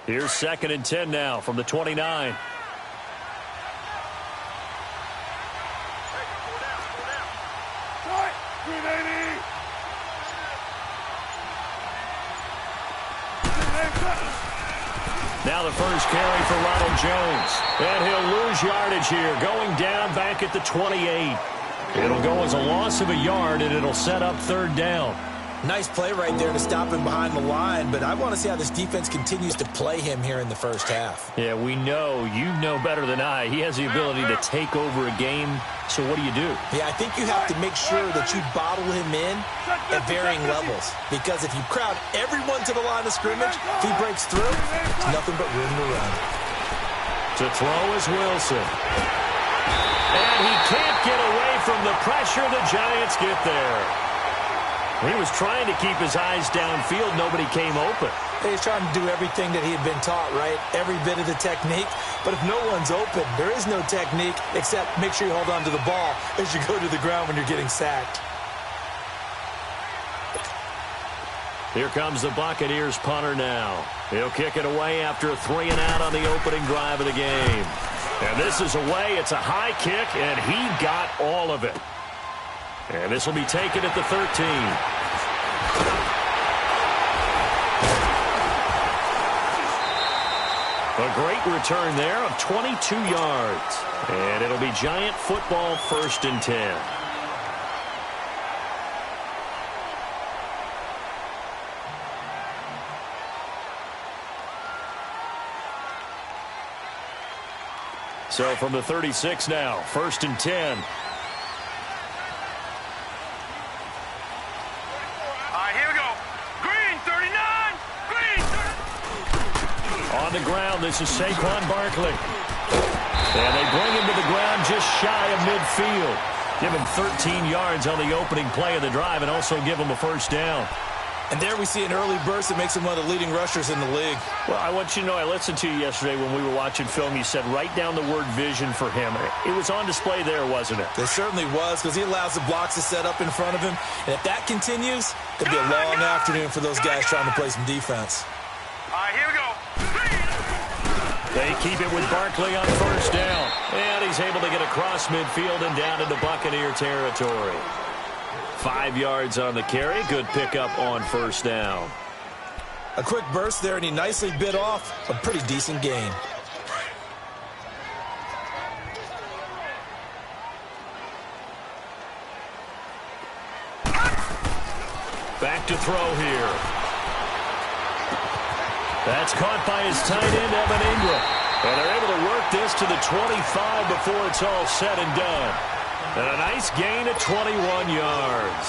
Here's 2nd and 10 now from the 29. Now the first carry for Ronald Jones. And he'll lose yardage here, going down back at the 28. It'll go as a loss of a yard, and it'll set up 3rd down. Nice play right there to stop him behind the line, but I want to see how this defense continues to play him here in the first half. Yeah, we know. You know better than I. He has the ability to take over a game, so what do you do? Yeah, I think you have to make sure that you bottle him in at varying levels, because if you crowd everyone to the line of scrimmage, if he breaks through, it's nothing but room to run. To throw is Wilson. And he can't get away from the pressure. The Giants get there. He was trying to keep his eyes downfield. Nobody came open. He's trying to do everything that he had been taught, right? Every bit of the technique. But if no one's open, there is no technique except make sure you hold on to the ball as you go to the ground when you're getting sacked. Here comes the Buccaneers punter now. He'll kick it away after a 3-and-out on the opening drive of the game. And this is away. It's a high kick, and he got all of it. And this will be taken at the 13. A great return there of 22 yards. And it'll be Giant football 1st and 10. So from the 36 now, 1st and 10. On the ground, this is Saquon Barkley. And they bring him to the ground just shy of midfield. Give him 13 yards on the opening play of the drive and also give him a 1st down. And there we see an early burst that makes him one of the leading rushers in the league. Well, I want you to know, I listened to you yesterday when we were watching film. You said write down the word vision for him. It was on display there, wasn't it? It certainly was, because he allows the blocks to set up in front of him. And if that continues, it could be a long afternoon for those guys trying to play some defense. All right, here we go. They keep it with Barkley on 1st down. And he's able to get across midfield and down into Buccaneer territory. 5 yards on the carry. Good pickup on 1st down. A quick burst there, and he nicely bit off a pretty decent gain. Back to throw here. That's caught by his tight end, Evan Ingram. And they're able to work this to the 25 before it's all said and done. And a nice gain of 21 yards.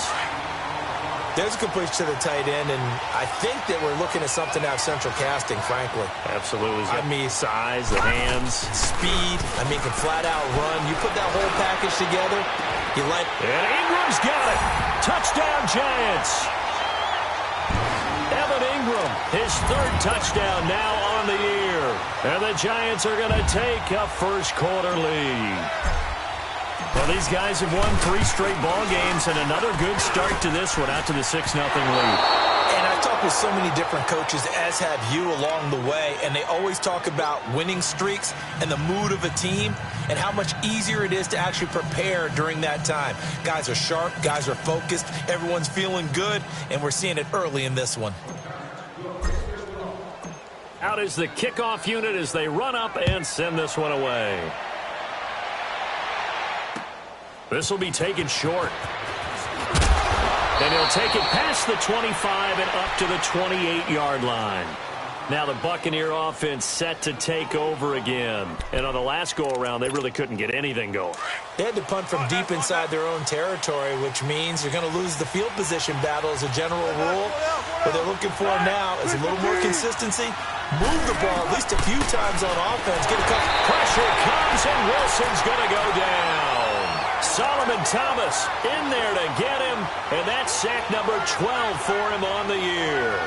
There's a completion to the tight end, and I think that we're looking at something out of central casting, frankly. Absolutely. I mean, size, the hands. Speed. I mean, can flat out run. You put that whole package together, you like... And Ingram's got it. Touchdown, Giants. Evan Ingram, his 3rd touchdown now on the year. And the Giants are going to take a first-quarter lead. Well, these guys have won 3 straight ball games, and another good start to this one, out to the 6-0 lead. And I've talked with so many different coaches, as have you along the way, and they always talk about winning streaks and the mood of a team and how much easier it is to actually prepare during that time. Guys are sharp, guys are focused, everyone's feeling good, and we're seeing it early in this one. Out is the kickoff unit as they run up and send this one away. This will be taken short. And he'll take it past the 25 and up to the 28-yard line. Now the Buccaneer offense set to take over again. And on the last go-around, they really couldn't get anything going. They had to punt from deep inside their own territory, which means you're going to lose the field position battle as a general rule. What they're looking for now is a little more consistency. Move the ball at least a few times on offense. Get a couple. Pressure comes, and Wilson's going to go down. Solomon Thomas in there to get him, and that's sack number 12 for him on the year.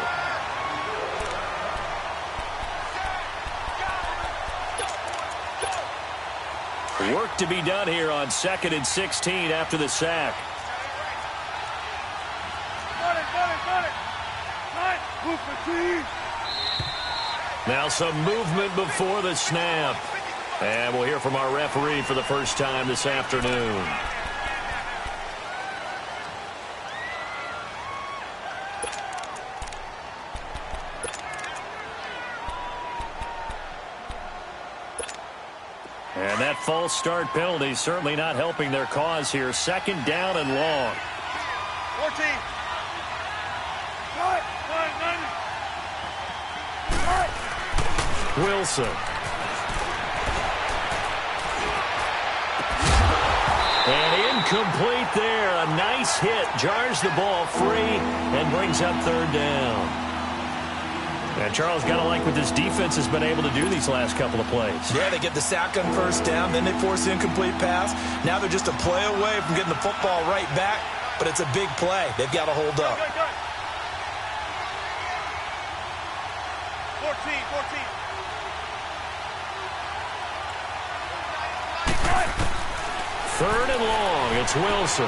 Work to be done here on 2nd and 16 after the sack. Now some movement before the snap. And we'll hear from our referee for the first time this afternoon. And that false start penalty certainly not helping their cause here. Second down and long. 14. Wilson. And incomplete there. A nice hit. Jars the ball free and brings up third down. And Charles, got to like what this defense has been able to do these last couple of plays. Yeah, they get the sack on first down, then they force the incomplete pass. Now they're just a play away from getting the football right back, but it's a big play. They've got to hold up. 14. Third and long. It's Wilson.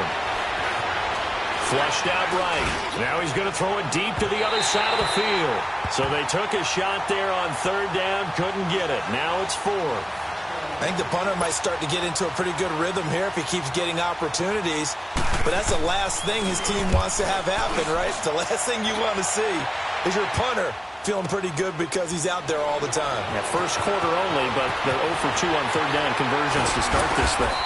Flushed out right. Now he's going to throw it deep to the other side of the field. So they took a shot there on third down, couldn't get it. Now it's fourth. I think the punter might start to get into a pretty good rhythm here if he keeps getting opportunities. But that's the last thing his team wants to have happen, right? The last thing you want to see is your punter feeling pretty good because he's out there all the time. Yeah, first quarter only, but they're 0 for 2 on third down conversions to start this thing.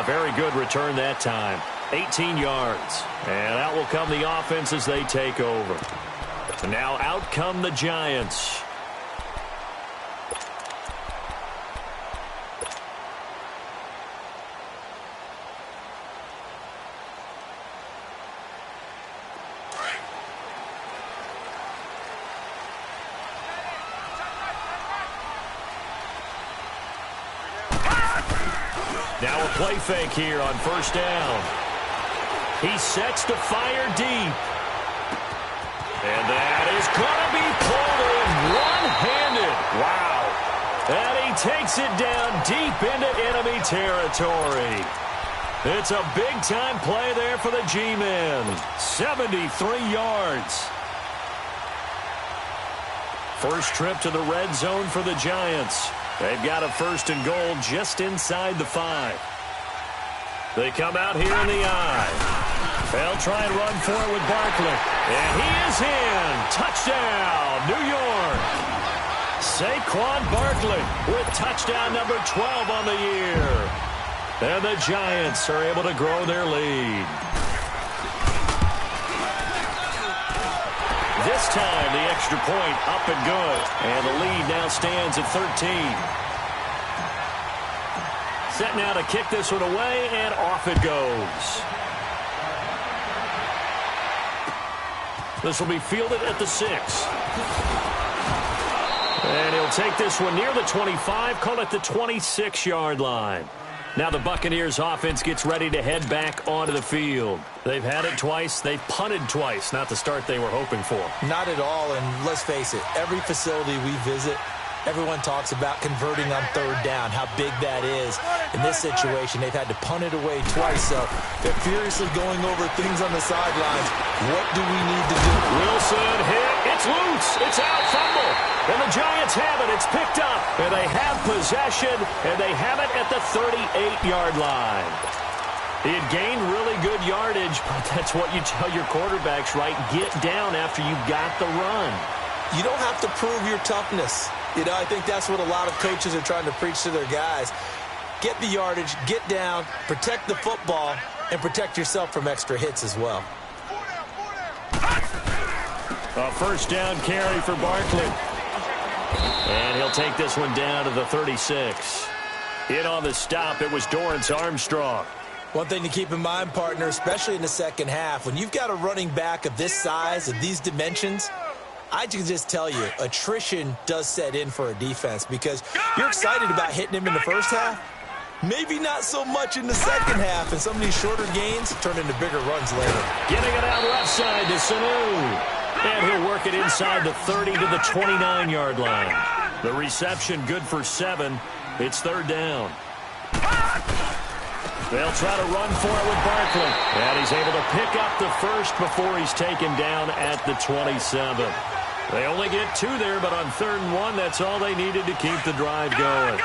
Very good return that time. 18 yards. And out will come the offense as they take over. Now out come the Giants. Now a play fake here on first down. He sets to fire deep. And that is going to be pulled in one-handed. Wow. And he takes it down deep into enemy territory. It's a big-time play there for the G-men. 73 yards. First trip to the red zone for the Giants. They've got a first and goal just inside the 5. They come out here in the eye. They'll try and run for it with Barkley. And he is in. Touchdown, New York. Saquon Barkley with touchdown number 12 on the year. And the Giants are able to grow their lead. This time, the extra point up and good. And the lead now stands at 13. Set now to kick this one away, and off it goes. This will be fielded at the 6. And he'll take this one near the 25, call it the 26-yard line. Now the Buccaneers offense gets ready to head back onto the field. They've had it twice. They've punted twice. Not the start they were hoping for. Not at all, and let's face it, every facility we visit, everyone talks about converting on third down, how big that is. In this situation, they've had to punt it away twice, so they're furiously going over things on the sidelines. What do we need to do? Wilson hit. It's loose. It's out. Fumble. And the Giants have it. It's picked up. And they have possession, and they have it at the 38-yard line. He had gained really good yardage, but that's what you tell your quarterbacks, right? Get down after you've got the run. You don't have to prove your toughness. You know, I think that's what a lot of coaches are trying to preach to their guys. Get the yardage, get down, protect the football, and protect yourself from extra hits as well. A first down carry for Barkley. And he'll take this one down to the 36. In on the stop, it was Dorrance Armstrong. One thing to keep in mind, partner, especially in the second half, when you've got a running back of this size, of these dimensions, I can just tell you, attrition does set in for a defense because you're excited about hitting him in the first half. Maybe not so much in the second half, and some of these shorter gains turn into bigger runs later. Getting it out left side to Sanu. And he'll work it inside the 30 to the 29-yard line. The reception good for 7. It's third down. They'll try to run for it with Barkley. And he's able to pick up the first before he's taken down at the 27. They only get 2 there, but on 3rd and 1, that's all they needed to keep the drive going.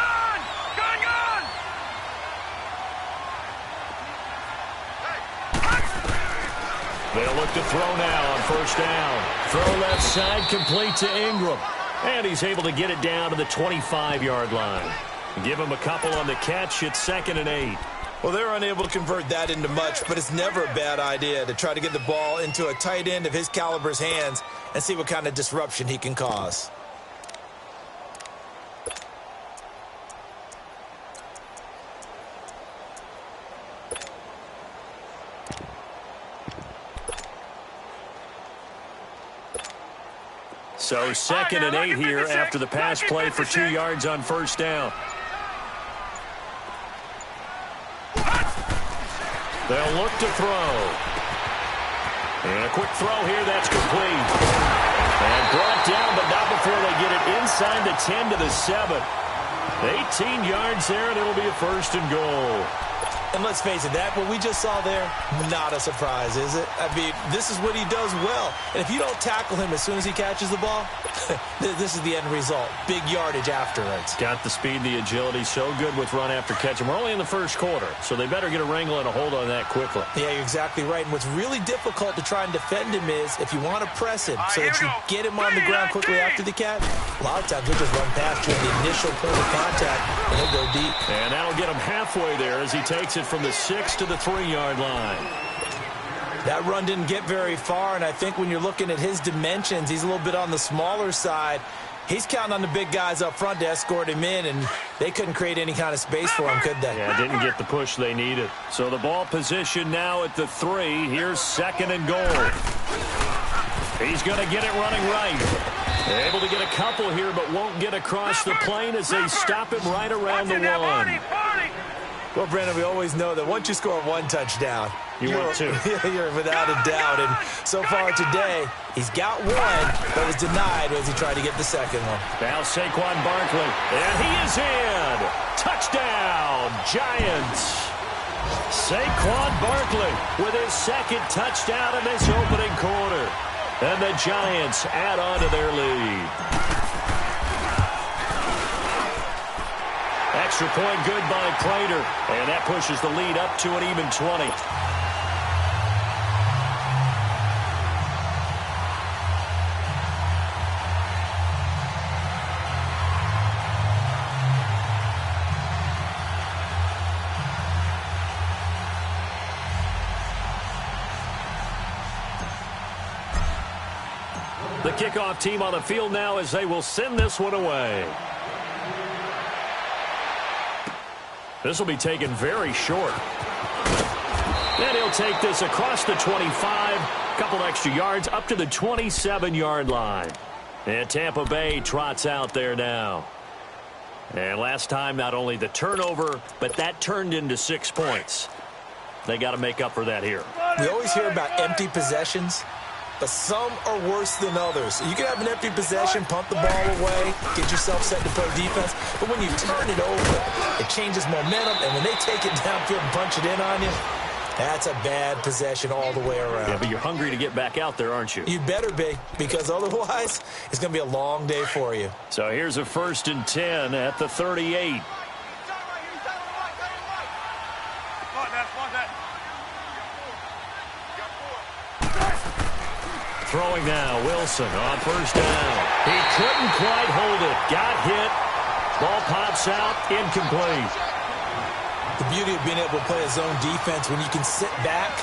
They'll look to throw now on 1st down. Throw left side, complete to Ingram. And he's able to get it down to the 25-yard line. Give him a couple on the catch. It's 2nd and 8. Well, they're unable to convert that into much, but it's never a bad idea to try to get the ball into a tight end of his caliber's hands and see what kind of disruption he can cause. So 2nd and 8 here after the pass play for 2 yards on 1st down. They'll look to throw. And a quick throw here, that's complete. And brought down, but not before they get it inside the 10 to the 7. 18 yards there, and it'll be a 1st and goal. And let's face it, that what we just saw there, not a surprise, is it? I mean, this is what he does well. And if you don't tackle him as soon as he catches the ball, this is the end result. Big yardage afterwards. Got the speed, the agility, so good with run after catch. And we're only in the 1st quarter, so they better get a wrangle and a hold on that quickly. Yeah, you're exactly right. And what's really difficult to try and defend him is if you want to press him so that you get him on the ground quickly after the catch, a lot of times he'll just run past you in the initial point of contact, and he'll go deep. And that'll get him halfway there as he takes it from the 6 to the 3-yard line. That run didn't get very far, and I think when you're looking at his dimensions, he's a little bit on the smaller side. He's counting on the big guys up front to escort him in, and they couldn't create any kind of space for him, could they? Yeah, didn't get the push they needed. So the ball position now at the 3. Here's 2nd and goal. He's going to get it running right. They're able to get a couple here, but won't get across the plane as they stop him right around the 1. Well, Brandon, we always know that once you score 1 touchdown, you want 2. You're without a doubt. And so far today, he's got 1, but was denied as he tried to get the 2nd one. Now Saquon Barkley, and he is in. Touchdown, Giants. Saquon Barkley with his 2nd touchdown in this opening quarter. And the Giants add on to their lead. Extra point good by Prater, and that pushes the lead up to an even 20. The kickoff team on the field now as they will send this one away. This will be taken very short. And he'll take this across the 25, a couple extra yards up to the 27-yard line. And Tampa Bay trots out there now. And last time, not only the turnover, but that turned into 6 points. They got to make up for that here. We always hear about empty possessions, but some are worse than others. You can have an empty possession, pump the ball away, get yourself set to play defense, but when you turn it over, it changes momentum, and when they take it downfield and punch it in on you, that's a bad possession all the way around. Yeah, but you're hungry to get back out there, aren't you? You better be, because otherwise, it's going to be a long day for you. So here's a 1st and 10 at the 38. Throwing now, Wilson on 1st down. He couldn't quite hold it. Got hit. Ball pops out, incomplete. The beauty of being able to play a zone defense when you can sit back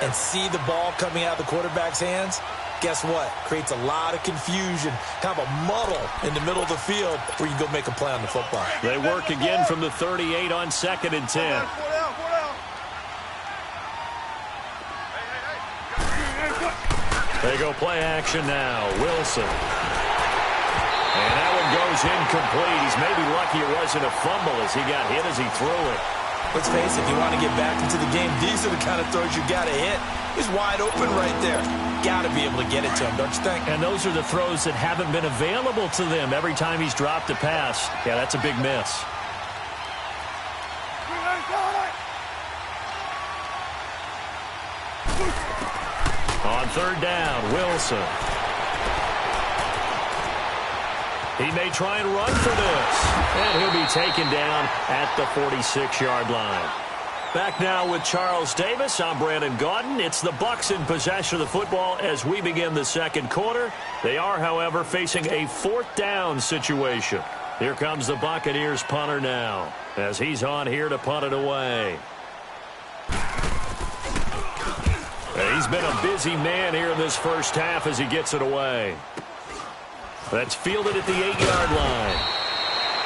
and see the ball coming out of the quarterback's hands, guess what? Creates a lot of confusion, kind of a muddle in the middle of the field where you can go make a play on the football. They work again from the 38 on 2nd and 10. They go play action now. Wilson. And that one goes incomplete. He's maybe lucky it wasn't a fumble as he got hit as he threw it. Let's face it, if you want to get back into the game, these are the kind of throws you got to hit. He's wide open right there. Got to be able to get it to him, don't you think? And those are the throws that haven't been available to them every time he's dropped a pass. Yeah, that's a big miss. On 3rd down, Wilson. He may try and run for this. And he'll be taken down at the 46-yard line. Back now with Charles Davis. I'm Brandon Gaudin. It's the Bucs in possession of the football as we begin the second quarter. They are, however, facing a fourth down situation. Here comes the Buccaneers punter now as he's on here to punt it away. He's been a busy man here in this first half as he gets it away. That's fielded at the 8-yard line.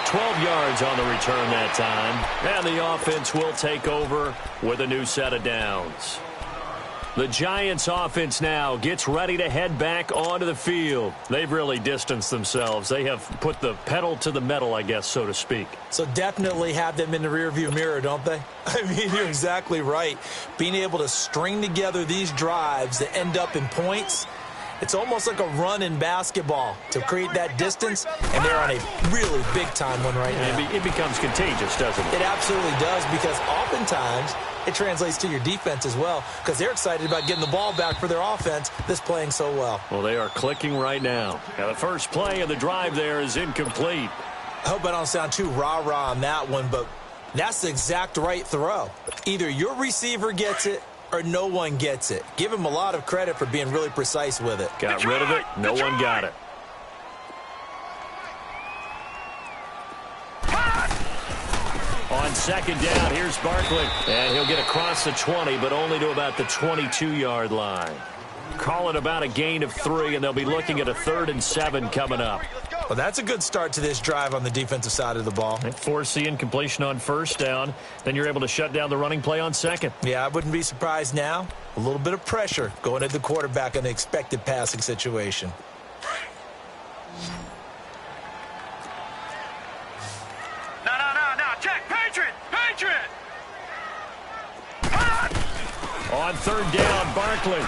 12 yards on the return that time. And the offense will take over with a new set of downs. The Giants offense now gets ready to head back onto the field. They've really distanced themselves. They have put the pedal to the metal, I guess, so to speak. So definitely have them in the rearview mirror, don't they? I mean, you're exactly right. Being able to string together these drives that end up in points, it's almost like a run in basketball to create that distance, and they're on a really big-time one right now. It becomes contagious, doesn't it? It absolutely does, because oftentimes it translates to your defense as well, because they're excited about getting the ball back for their offense that's playing so well. Well, they are clicking right now. Now, the first play of the drive there is incomplete. I hope I don't sound too rah-rah on that one, but that's the exact right throw. Either your receiver gets it or no one gets it. Give him a lot of credit for being really precise with it. Got rid of it. No one got it. On second down, here's Barkley. And he'll get across the 20, but only to about the 22-yard line. Call it about a gain of 3, and they'll be looking at a 3rd and 7 coming up. Well, that's a good start to this drive on the defensive side of the ball. They force the incompletion on first down. Then you're able to shut down the running play on second. Yeah, I wouldn't be surprised now. A little bit of pressure going at the quarterback in an expected passing situation. No. Check. Patriot. On third down, Barkley.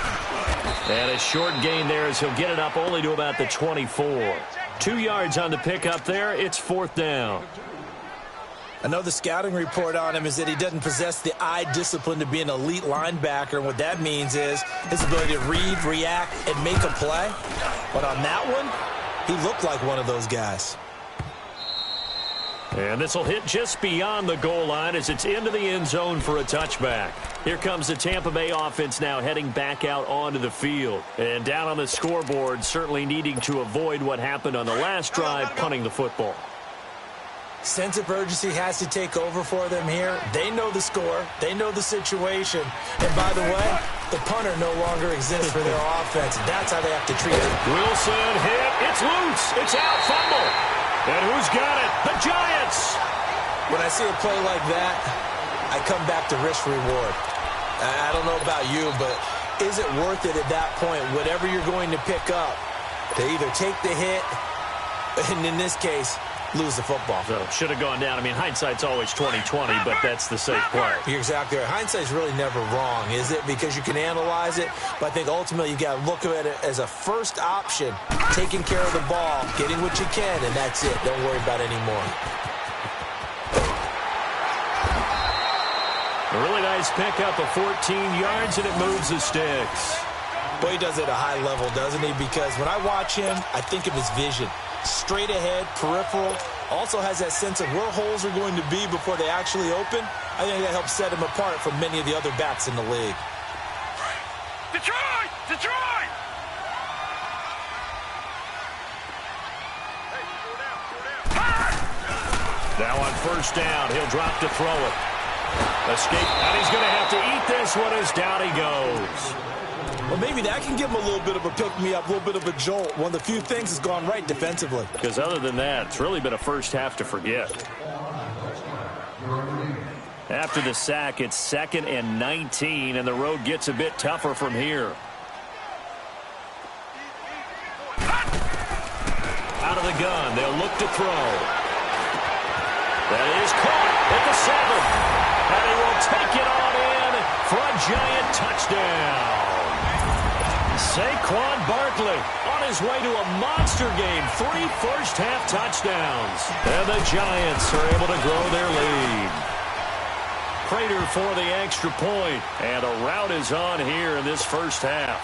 And a short gain there as he'll get it up only to about the 24. 2 yards on the pickup there. It's 4th down. I know the scouting report on him is that he doesn't possess the eye discipline to be an elite linebacker. And what that means is his ability to read, react, and make a play. But on that one, he looked like one of those guys. And this will hit just beyond the goal line as it's into the end zone for a touchback. Here comes the Tampa Bay offense now heading back out onto the field. And down on the scoreboard, certainly needing to avoid what happened on the last drive, punting the football. Sense of urgency has to take over for them here. They know the score. They know the situation. And by the way, the punter no longer exists for their offense. And that's how they have to treat it. Wilson hit. It's loose. It's out. Fumble. And who's got it? The Giants. When I see a play like that, I come back to risk-reward. I don't know about you, but is it worth it at that point, whatever you're going to pick up, to either take the hit, and in this case, lose the football? So should have gone down. I mean, hindsight's always 20/20, but that's the safe play. You're exactly right. Hindsight's really never wrong, is it? Because you can analyze it, but I think ultimately you got to look at it as a first option, taking care of the ball, getting what you can, and that's it. Don't worry about it anymore. A really nice pickup of 14 yards, and it moves the sticks. Boy, he does it at a high level, doesn't he? Because when I watch him, I think of his vision. Straight ahead, peripheral, also has that sense of where holes are going to be before they actually open. I think that helps set him apart from many of the other backs in the league. Detroit! Now on first down, he'll drop to throw it. Escape, and he's going to have to eat this one as down he goes. Well, maybe that can give him a little bit of a pick-me-up, a little bit of a jolt. One of the few things that's gone right defensively. Because other than that, it's really been a first half to forget. After the sack, it's 2nd and 19, and the road gets a bit tougher from here. Out of the gun, they'll look to throw. That is caught at the 7. And he will take it on in for a Giant touchdown. Saquon Barkley on his way to a monster game. 3 first-half touchdowns. And the Giants are able to grow their lead. Prater for the extra point. And a rout is on here in this first half.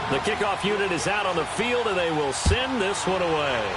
The kickoff unit is out on the field, and they will send this one away.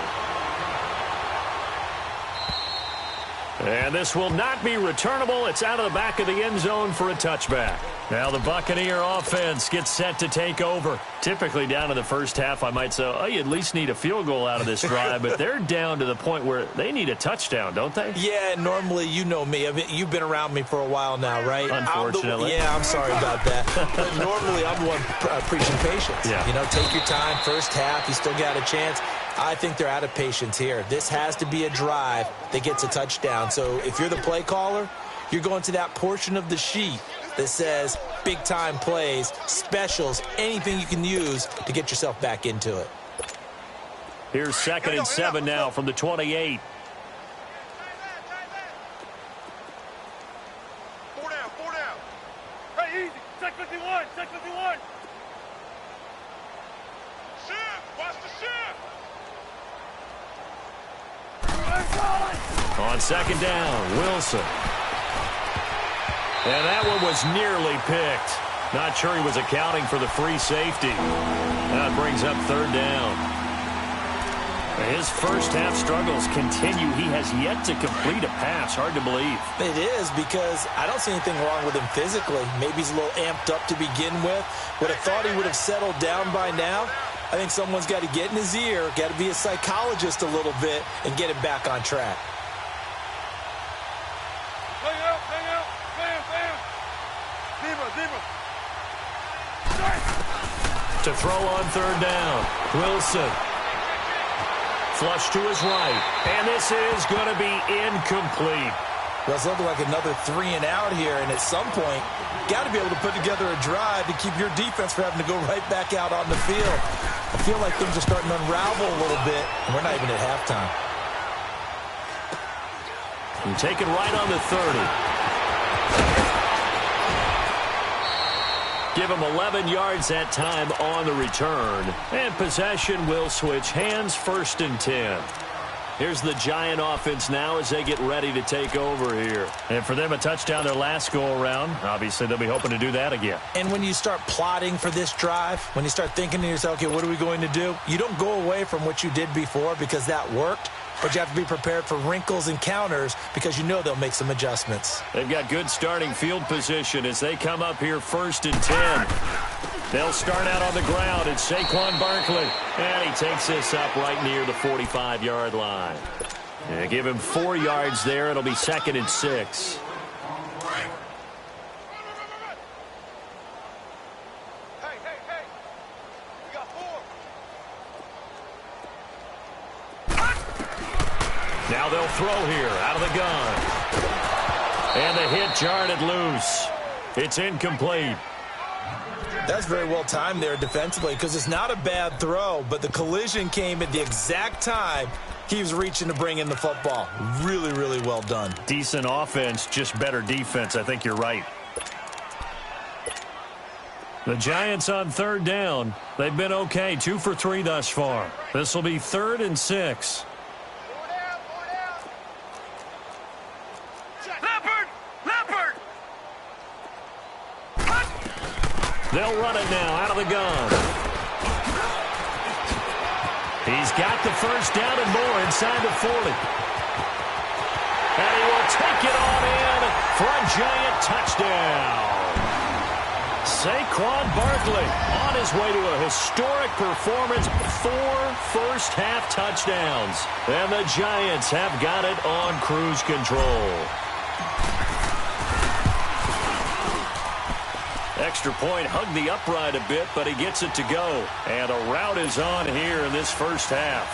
And this will not be returnable. It's out of the back of the end zone for a touchback. Now the Buccaneer offense gets set to take over. Typically down in the first half, I might say, oh, you at least need a field goal out of this drive. But they're down to the point where they need a touchdown, don't they? Yeah, normally, you know me. I mean, you've been around me for a while now, right? Unfortunately. I'm sorry about that. But normally, I'm the one preaching patience. Yeah. You know, take your time. First half, you still got a chance. I think they're out of patience here. This has to be a drive that gets a touchdown. So if you're the play caller, you're going to that portion of the sheet that says big-time plays, specials, anything you can use to get yourself back into it. Here's 2nd and 7 now from the 28. Four down. Hey, easy. Check 51. Shift. Watch the shift. On 2nd down, Wilson. And that one was nearly picked. Not sure he was accounting for the free safety. That brings up 3rd down. His first half struggles continue. He has yet to complete a pass. Hard to believe. It is, because I don't see anything wrong with him physically. Maybe he's a little amped up to begin with. Would have thought he would have settled down by now. I think someone's got to get in his ear, got to be a psychologist a little bit, and get him back on track. Hang out. Bam. Zebra. To throw on 3rd down, Wilson. Flush to his right, and this is going to be incomplete. Well, it's looking like another 3 and out here, and at some point, got to be able to put together a drive to keep your defense from having to go right back out on the field. I feel like things are starting to unravel a little bit, and we're not even at halftime. And taken right on the 30. Give him 11 yards that time on the return. And possession will switch hands, 1st and 10. Here's the Giant offense now as they get ready to take over here. And for them, a touchdown their last go-around. Obviously, they'll be hoping to do that again. And when you start plotting for this drive, when you start thinking to yourself, okay, what are we going to do? You don't go away from what you did before because that worked. But you have to be prepared for wrinkles and counters because you know they'll make some adjustments. They've got good starting field position as they come up here 1st and 10. They'll start out on the ground. It's Saquon Barkley. And he takes this up right near the 45-yard line. And give him 4 yards there. It'll be 2nd and 6. Hey. We got 4. Now they'll throw here out of the gun. And the hit jarred it loose. It's incomplete. That's very well timed there defensively because it's not a bad throw, but the collision came at the exact time he was reaching to bring in the football. Really, really well done. Decent offense, just better defense. I think you're right. The Giants on 3rd down. They've been okay, 2 for 3 thus far. This will be 3rd and 6. Leopard! They'll run it now out of the gun. He's got the first down and more inside the 40. And he will take it on in for a Giant touchdown. Saquon Barkley on his way to a historic performance, 4 first-half touchdowns. And the Giants have got it on cruise control. Extra point, hugged the upright a bit, but he gets it to go. And a route is on here in this first half.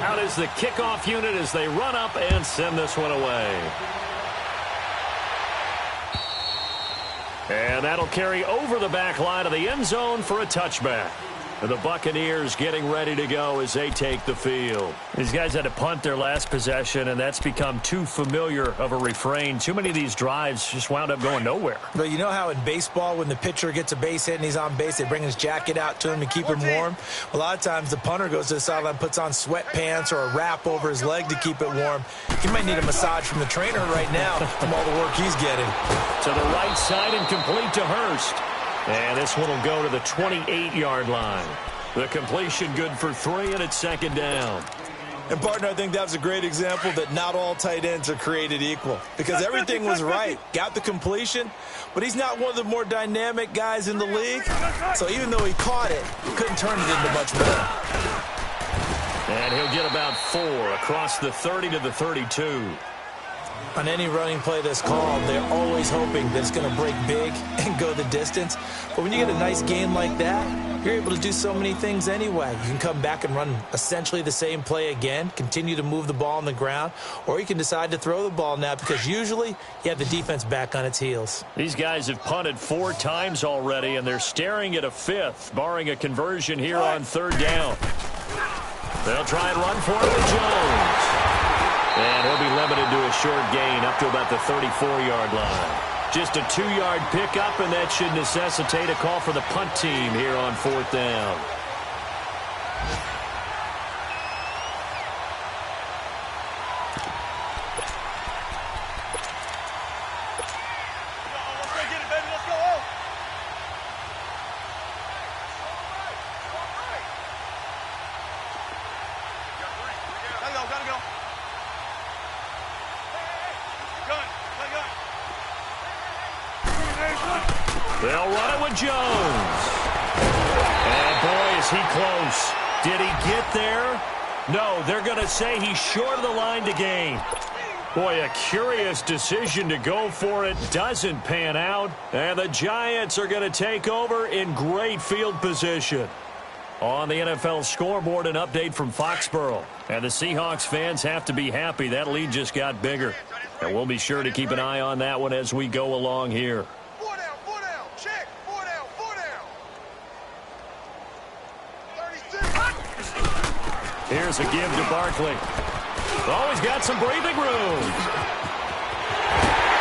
Out is the kickoff unit as they run up and send this one away. And that'll carry over the back line of the end zone for a touchback. The Buccaneers getting ready to go as they take the field. These guys had to punt their last possession, and that's become too familiar of a refrain. Too many of these drives just wound up going nowhere. But you know how in baseball, when the pitcher gets a base hit and he's on base, they bring his jacket out to him to keep him warm? A lot of times the punter goes to the sideline, puts on sweatpants or a wrap over his leg to keep it warm. He might need a massage from the trainer right now from all the work he's getting. To the right side and complete to Hurst. And this one will go to the 28-yard line. The completion good for 3, and it's second down. And, partner, I think that was a great example that not all tight ends are created equal because everything was right. Got the completion, but he's not one of the more dynamic guys in the league. So even though he caught it, he couldn't turn it into much more. And he'll get about 4 across the 30 to the 32. On any running play that's called, they're always hoping that it's going to break big and go the distance. But when you get a nice game like that, you're able to do so many things anyway. You can come back and run essentially the same play again, continue to move the ball on the ground, or you can decide to throw the ball now because usually you have the defense back on its heels. These guys have punted 4 times already, and they're staring at a 5th, barring a conversion here on 3rd down. They'll try and run for it with Jones. And he'll be limited to a short gain up to about the 34-yard line. Just a 2-yard pickup, and that should necessitate a call for the punt team here on 4th down. They'll run it with Jones. And, boy, is he close. Did he get there? No, they're going to say he's short of the line to gain. Boy, a curious decision to go for it. Doesn't pan out. And the Giants are going to take over in great field position. On the NFL scoreboard, an update from Foxborough. And the Seahawks fans have to be happy. That lead just got bigger. And we'll be sure to keep an eye on that one as we go along here. Here's a give to Barkley. Oh, he's got some breathing room.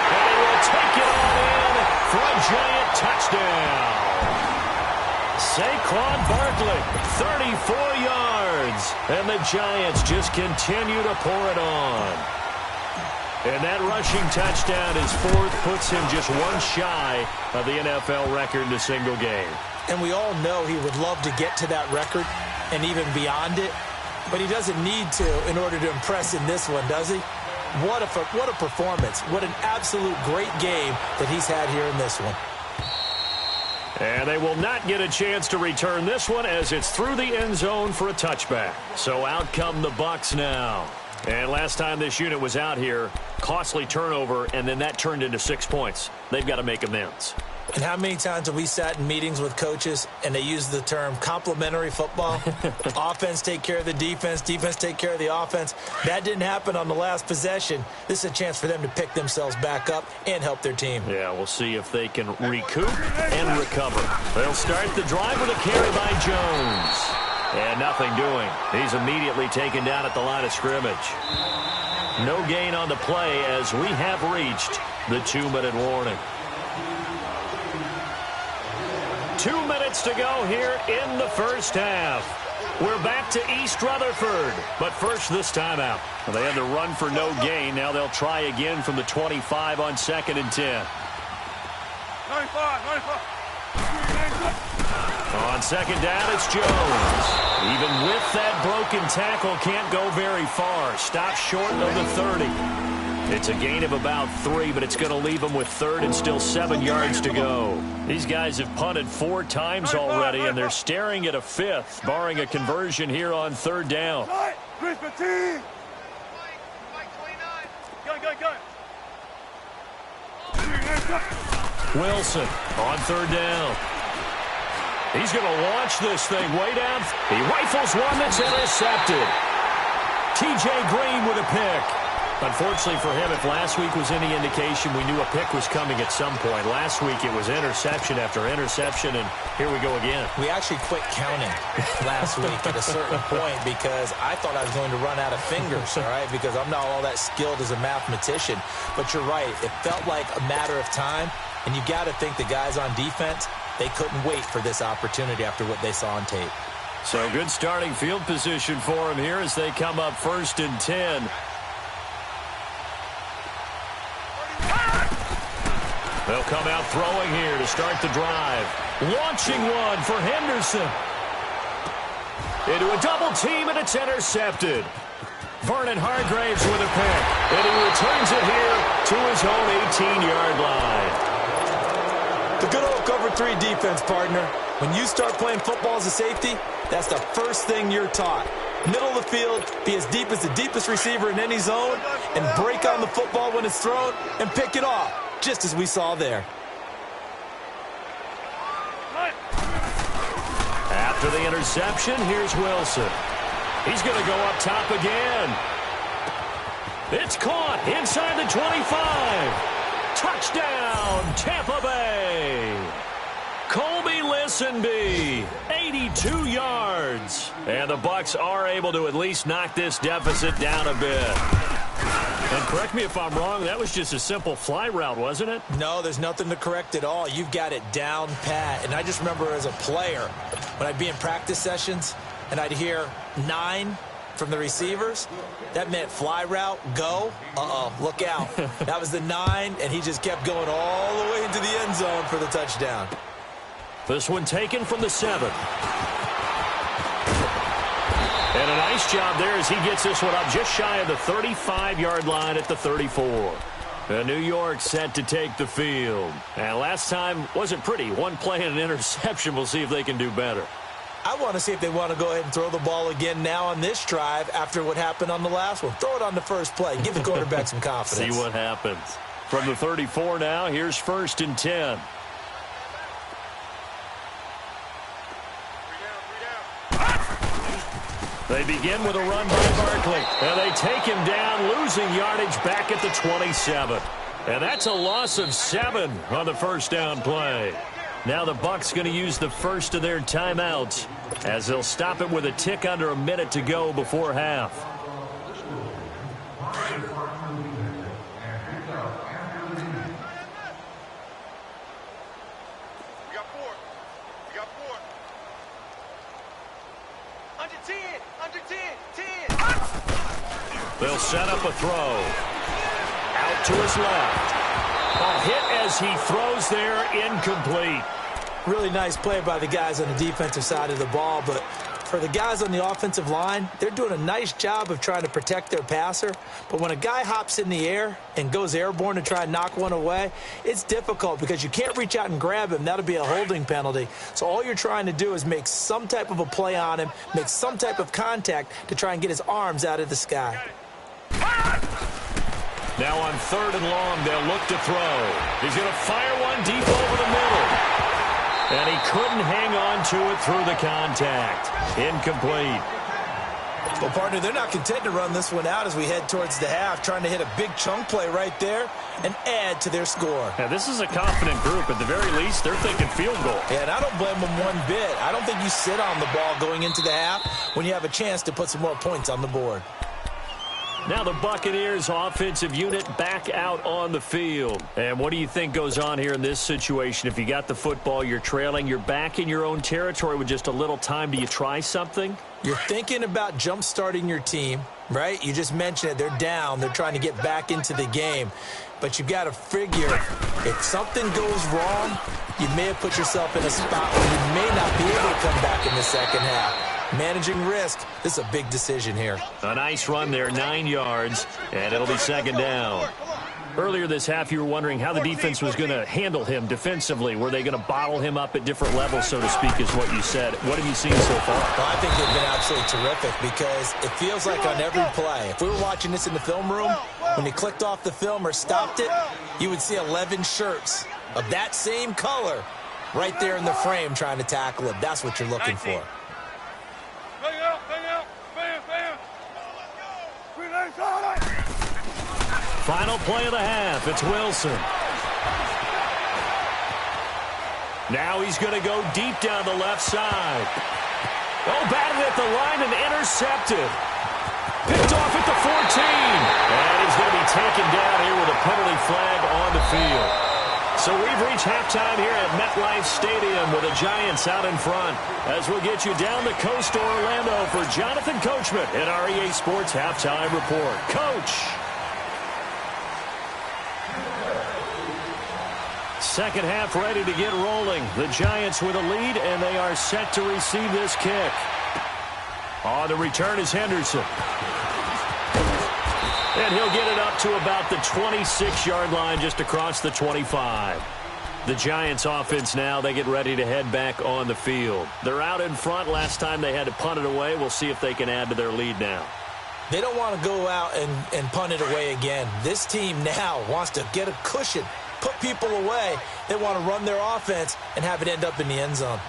And he will take it all in for a giant touchdown. Saquon Barkley, 34 yards. And the Giants just continue to pour it on. And that rushing touchdown is 4th, puts him just 1 shy of the NFL record in a single game. And we all know he would love to get to that record and even beyond it. But he doesn't need to in order to impress in this one, does he? What a performance. What an absolute great game that he's had here in this one. And they will not get a chance to return this one as it's through the end zone for a touchback. So out come the Bucs now. And last time this unit was out here, costly turnover, and then that turned into 6 points. They've got to make amends. And how many times have we sat in meetings with coaches and they use the term complementary football? Offense take care of the defense, defense take care of the offense. That didn't happen on the last possession. This is a chance for them to pick themselves back up and help their team. Yeah, we'll see if they can recoup and recover. They'll start the drive with a carry by Jones. And nothing doing. He's immediately taken down at the line of scrimmage. No gain on the play as we have reached the 2-minute warning. 2 minutes to go here in the first half. We're back to East Rutherford. But first, this timeout. They had to run for no gain. Now they'll try again from the 25 on 2nd and 10. 95. On 2nd down, it's Jones. Even with that broken tackle, can't go very far. Stops short of the 30. It's a gain of about 3, but it's going to leave them with 3rd and still 7 yards to go. These guys have punted 4 times already, and they're staring at a 5th, barring a conversion here on 3rd down. Wilson on 3rd down. He's going to launch this thing way down. He rifles one that's intercepted. T.J. Green with a pick. Unfortunately for him, if last week was any indication, we knew a pick was coming at some point. Last week it was interception after interception, and here we go again. We actually quit counting last week at a certain point because I thought I was going to run out of fingers, all right, because I'm not all that skilled as a mathematician. But you're right. It felt like a matter of time, and you got to think the guys on defense, they couldn't wait for this opportunity after what they saw on tape. So good starting field position for them here as they come up 1st and 10. They'll come out throwing here to start the drive. Launching one for Henderson. Into a double team, and it's intercepted. Vernon Hargraves with a pick, and he returns it here to his own 18-yard line. The good old cover 3 defense, partner. When you start playing football as a safety, that's the first thing you're taught. Middle of the field, be as deep as the deepest receiver in any zone, and break on the football when it's thrown and pick it off, just as we saw there. After the interception, here's Wilson. He's going to go up top again. It's caught inside the 25. Touchdown, Tampa Bay. Colby Listenbee, 82 yards. And the Bucs are able to at least knock this deficit down a bit. And correct me if I'm wrong, that was just a simple fly route, wasn't it? No, there's nothing to correct at all. You've got it down pat. And I just remember as a player, when I'd be in practice sessions and I'd hear 9 from the receivers, that meant fly route, go. Look out. That was the 9, and he just kept going all the way into the end zone for the touchdown. This one taken from the 7. And a nice job there as he gets this one up just shy of the 35-yard line at the 34. New York set to take the field. And last time wasn't pretty. One play and an interception. We'll see if they can do better. I want to see if they want to go ahead and throw the ball again now on this drive after what happened on the last one. Throw it on the first play. Give the quarterback some confidence. See what happens. From the 34 now, here's 1st and 10. They begin with a run by Barkley. And they take him down, losing yardage back at the 27. And that's a loss of 7 on the first down play. Now the Bucs going to use the first of their timeouts as they'll stop it with a tick under a minute to go before half. We got 4. We got 4. Under 10. Under 10. 10. They'll set up a throw. Out to his left. A hit as he throws there, incomplete. Really nice play by the guys on the defensive side of the ball, but for the guys on the offensive line, they're doing a nice job of trying to protect their passer. But when a guy hops in the air and goes airborne to try and knock one away, it's difficult because you can't reach out and grab him. That'll be a holding penalty. So all you're trying to do is make some type of a play on him, make some type of contact to try and get his arms out of the sky. Now on 3rd and long, they'll look to throw. He's going to fire one deep over the middle. And he couldn't hang on to it through the contact. Incomplete. Well, partner, they're not content to run this one out as we head towards the half, trying to hit a big chunk play right there and add to their score. Now, this is a confident group. At the very least, they're thinking field goal. And I don't blame them one bit. I don't think you sit on the ball going into the half when you have a chance to put some more points on the board. Now the Buccaneers offensive unit back out on the field. And what do you think goes on here in this situation? If you got the football, you're trailing, you're back in your own territory with just a little time. Do you try something? You're thinking about jump-starting your team, right? You just mentioned it. They're down. They're trying to get back into the game. But you got to figure if something goes wrong, you may have put yourself in a spot where you may not be able to come back in the second half. Managing risk, this is a big decision here. A nice run there, 9 yards, and it'll be 2nd down. Earlier this half, you were wondering how the defense was going to handle him defensively. Were they going to bottle him up at different levels, so to speak, is what you said. What have you seen so far? Well, I think they've been absolutely terrific because it feels like on every play, if we were watching this in the film room, when he clicked off the film or stopped it, you would see 11 shirts of that same color right there in the frame trying to tackle him. That's what you're looking for. Final play of the half. It's Wilson. Now he's going to go deep down the left side. Oh, batted at the line and intercepted. Picked off at the 14. And he's going to be taken down here with a penalty flag on the field. So we've reached halftime here at MetLife Stadium with the Giants out in front. As we'll get you down the coast to Orlando for Jonathan Coachman at our EA Sports Halftime Report. Coach. second half ready to get rolling. The Giants with a lead, and they are set to receive this kick. On the return is Henderson. And he'll get it up to about the 26-yard line, just across the 25. The Giants offense now, they get ready to head back on the field. They're out in front. Last time they had to punt it away. We'll see if they can add to their lead now. They don't want to go out and punt it away again. This team now wants to get a cushion, put people away. They want to run their offense and have it end up in the end zone.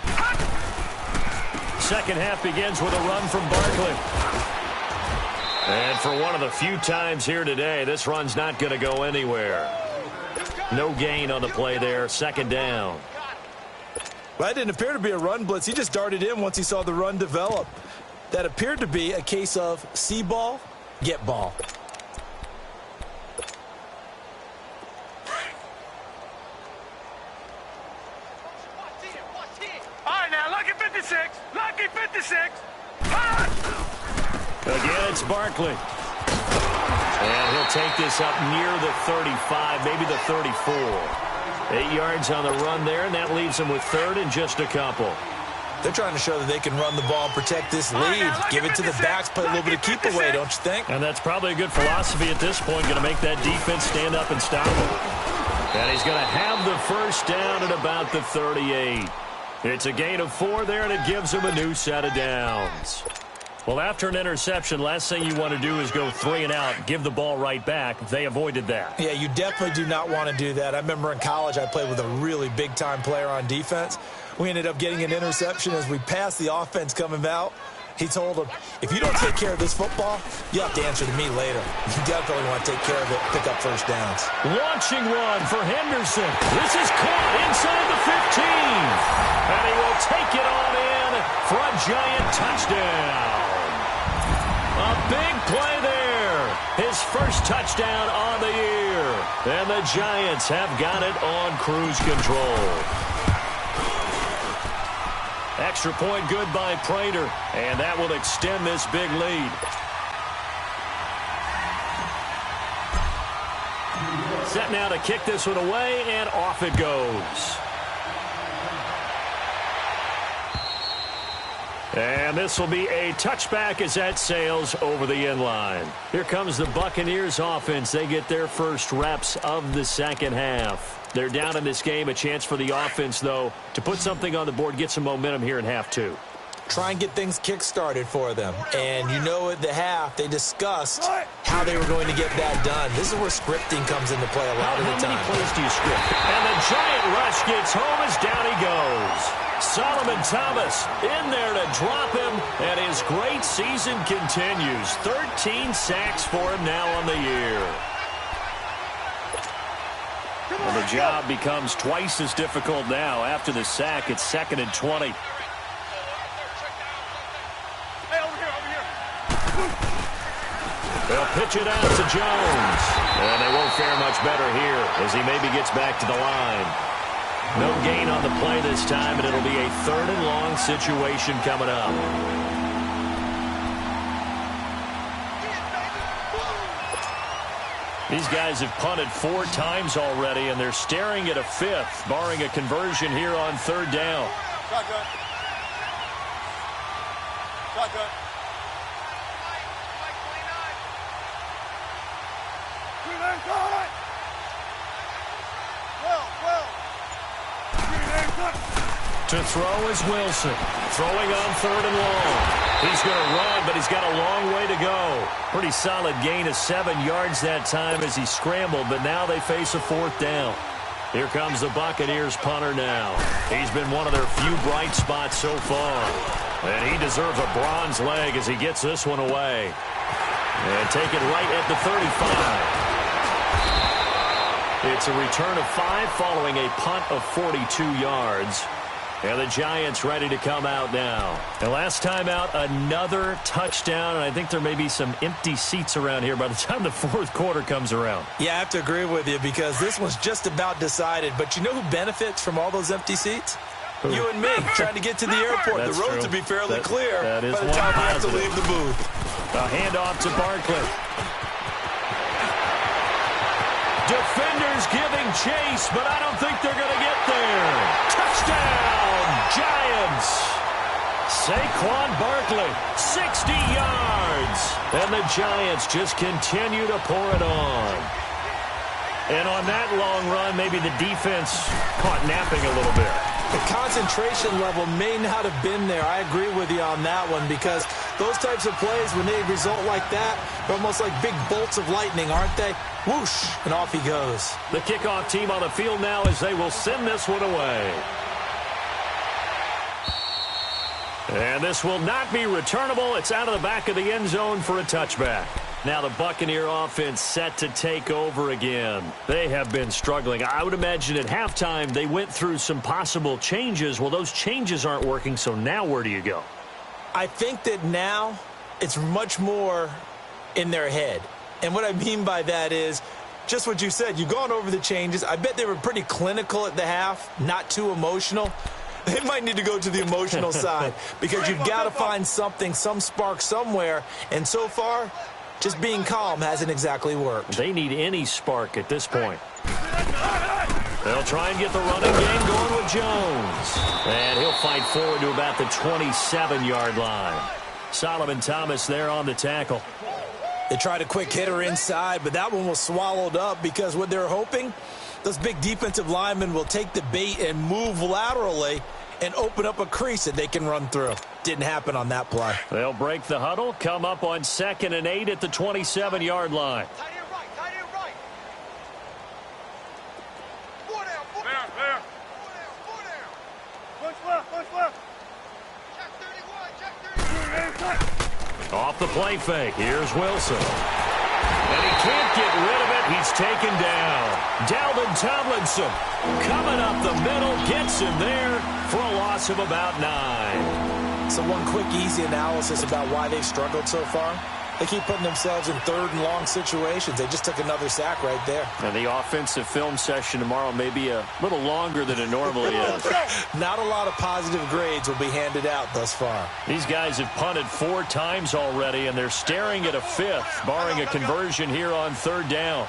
Second half begins with a run from Barkley. And for one of the few times here today, this run's not going to go anywhere. No gain on the play there. Second down. Well, that didn't appear to be a run blitz. He just darted in once he saw the run develop. That appeared to be a case of see ball, get ball. All right, now, lucky 56. Lucky 56. Again, it's Barkley. And he'll take this up near the 35, maybe the 34. 8 yards on the run there, and that leaves them with third and just a couple. They're trying to show that they can run the ball and protect this lead. Give it to the backs, play a little bit of keep away, don't you think? And that's probably a good philosophy at this point, going to make that defense stand up and stop him. And he's going to have the first down at about the 38. It's a gain of 4 there, and it gives him a new set of downs. Well, after an interception, last thing you want to do is go 3 and out, give the ball right back. They avoided that. Yeah, you definitely do not want to do that. I remember in college I played with a really big-time player on defense. We ended up getting an interception as we passed the offense coming out. He told him, if you don't take care of this football, you have to answer to me later. You definitely want to take care of it, pick up first downs. Launching one for Henderson. This is caught inside the 15. And he will take it on in for a Giant touchdown. A big play there. His first touchdown on the year. And the Giants have got it on cruise control. Extra point good by Prater. And that will extend this big lead. Set now to kick this one away, and off it goes. And this will be a touchback as that sails over the end line. Here comes the Buccaneers offense. They get their first reps of the second half. They're down in this game. A chance for the offense, though, to put something on the board, get some momentum here in half 2. Try and get things kick-started for them. And you know at the half, they discussed how they were going to get that done. This is where scripting comes into play a lot of the time. How many plays do you script? And the Giant rush gets home as down he goes. Solomon Thomas in there to drop him, and his great season continues. 13 sacks for him now on the year. Well, the job becomes twice as difficult now. After the sack, it's 2nd and 20. They'll pitch it out to Jones. And they won't fare much better here as he maybe gets back to the line. No gain on the play this time, and it'll be a 3rd and long situation coming up. These guys have punted 4 times already, and they're staring at a 5th, barring a conversion here on 3rd down. Shotgun. Shotgun. To throw is Wilson. Throwing on 3rd and long. He's going to run, but he's got a long way to go. Pretty solid gain of 7 yards that time as he scrambled, but now they face a 4th down. Here comes the Buccaneers punter now. He's been one of their few bright spots so far. And he deserves a bronze leg as he gets this one away. And take it right at the 35. It's a return of 5 following a punt of 42 yards. And the Giants ready to come out now. And last time out, another touchdown. And I think there may be some empty seats around here by the time the 4th quarter comes around. Yeah, I have to agree with you because this one's just about decided. But you know who benefits from all those empty seats? Who? You and me, trying to get to the airport. That's the roads true. will be fairly clear that is by the time we have to leave the booth. A handoff to Barkley. Defenders giving chase, but I don't think they're going to get there. Touchdown, Giants. Saquon Barkley, 60 yards. And the Giants just continue to pour it on. And on that long run, maybe the defense caught napping a little bit. The concentration level may not have been there. I agree with you on that one because those types of plays, when they result like that, they're almost like big bolts of lightning, aren't they? Whoosh, and off he goes. The kickoff team on the field now as they will send this one away. And this will not be returnable. It's out of the back of the end zone for a touchback. Now the Buccaneer offense set to take over again. They have been struggling. I would imagine at halftime they went through some possible changes. Well, those changes aren't working, so now where do you go? I think that now it's much more in their head. And what I mean by that is just what you said. You've gone over the changes. I bet they were pretty clinical at the half, not too emotional. They might need to go to the emotional side because you've got to find something, some spark somewhere. And so far, just being calm hasn't exactly worked. They need any spark at this point. They'll try and get the running game going with Jones. And he'll fight forward to about the 27-yard line. Solomon Thomas there on the tackle. They tried a quick hitter inside, but that one was swallowed up because what they're hoping, those big defensive linemen will take the bait and move laterally and open up a crease that they can run through. Didn't happen on that play. They'll break the huddle, come up on 2nd and 8 at the 27-yard line. Tight end right, tight end right. Four down, four down. Four down. Punch left. Check 31, check 31. Off the play fake, here's Wilson. And he can't get rid of it. He's taken down. Dalvin Tomlinson coming up the middle, gets him there for a loss of about 9. So one quick, easy analysis about why they've struggled so far. They keep putting themselves in 3rd and long situations. They just took another sack right there. And the offensive film session tomorrow may be a little longer than it normally is. Not a lot of positive grades will be handed out thus far. These guys have punted 4 times already, and they're staring at a 5th, barring a conversion here on 3rd down.